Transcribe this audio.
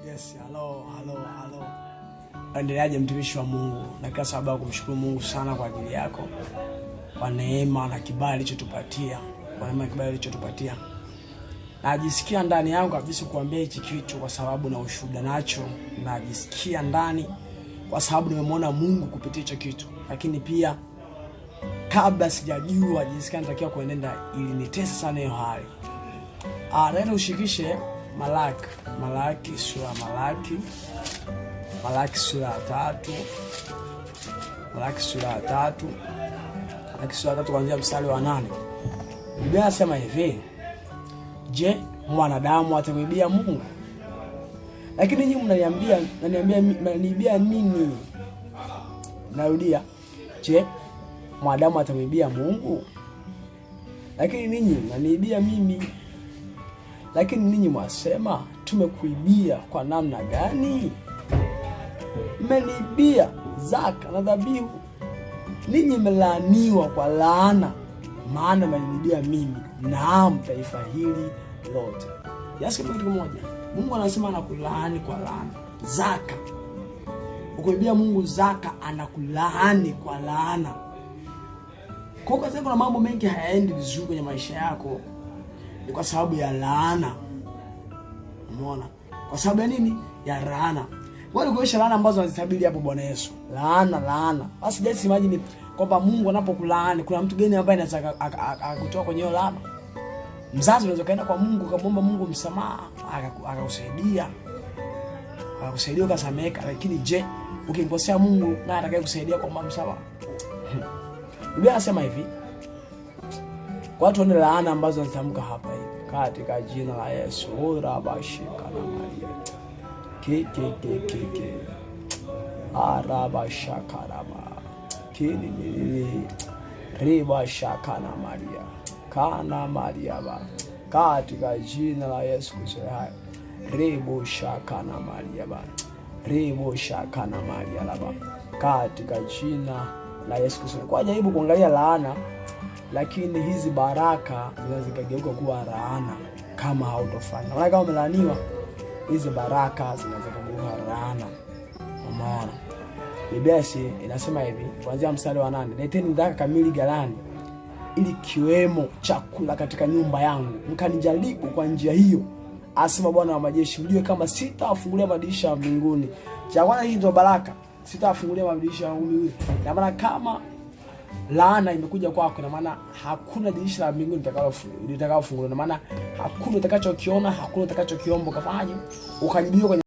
Yes, hello. Endeleaje mtumishi wa Mungu? Na kila sababu ya kumshukuru Mungu sana kwa ajili yako. Kwa neema na kibali alichotupatia. Najisikia ndani yangu kabisa kuambia hichi kitu kwa sababu na ushuhuda nacho. Najisikia ndani kwa sababu nimemwona Mungu kupitia hicho kitu. Lakini pia kabla sijajua jinsi gani natakiwa kuenenda ili nitese sana hiyo hali. Naenda ushikishe Malaki sura 3. Malaki sura 3 kuanzia mstari wa 8. Biblia inasema hivi: Je, mwanadamu atamwibia Mungu? Lakini nyinyi mnaniambia nini? Narudia, je, mwanadamu atamwibia Mungu? Lakini ninyi mnaniibia mimi. Lakini ninyi mwasema, tumekuibia kwa namna gani? Mmeniibia zaka na dhabihu. Ninyi mmelaaniwa kwa laana, maana mmeniibia mimi, naam, taifa hili lote. Yasikia kitu kimoja. Mungu anasema anakulaani kwa laana. Zaka. Ukuibia Mungu zaka, anakulaani kwa laana. Kwa sababu kuna mambo mengi hayaendi vizuri kwenye maisha yako, ni kwa sababu ya laana. Umeona? Kwa sababu ya nini? Ya laana. Wale kuisha laana ambazo anazitabiri hapo Bwana Yesu. Laana. Basi just imagine kwamba Mungu anapokulaani, kuna mtu gani ambaye anaweza akutoa kwenye hiyo laana? Mzazi unaweza kaenda kwa Mungu ukamwomba Mungu msamaha, akakusaidia ukasameka. Lakini je, ukimkosea Mungu naye atakayekusaidia kwa msamaha? Biblia inasema hivi, kwa watu wana laana ambazo zinatamka hapa hivi, katika jina la Yesu, urabashika na Maria. Arabashakarama. Ribashakana Maria. Kana Maria ba. Katika jina la Yesu Kristo hai. Riboshakana Maria ba. Riboshakana Maria ba. Katika jina la Yesu Kristo. Kwa jaribu kuangalia laana, lakini hizi baraka zinaweza kugeuka kuwa laana kama hautofanya. Maana kama umelaaniwa, hizi baraka zinaweza kugeuka laana. Umeona? Biblia inasema hivi, kuanzia mstari wa 8, leteni zaka kamili ghalani, ili kiwemo chakula katika nyumba yangu, mkanijaribu kwa njia hiyo, asema Bwana wa majeshi, mjue kama sitawafungulia madirisha ya mbinguni. Cha kwanza, hii ndio baraka, sitawafungulia madirisha ya mbinguni. Na maana kama laana imekuja kwako, na maana hakuna dirisha la mbinguni litakalofunguliwa. Na maana hakuna utakachokiona, hakuna utakachokiomba ukafanyaje, ukajibiwa kwenye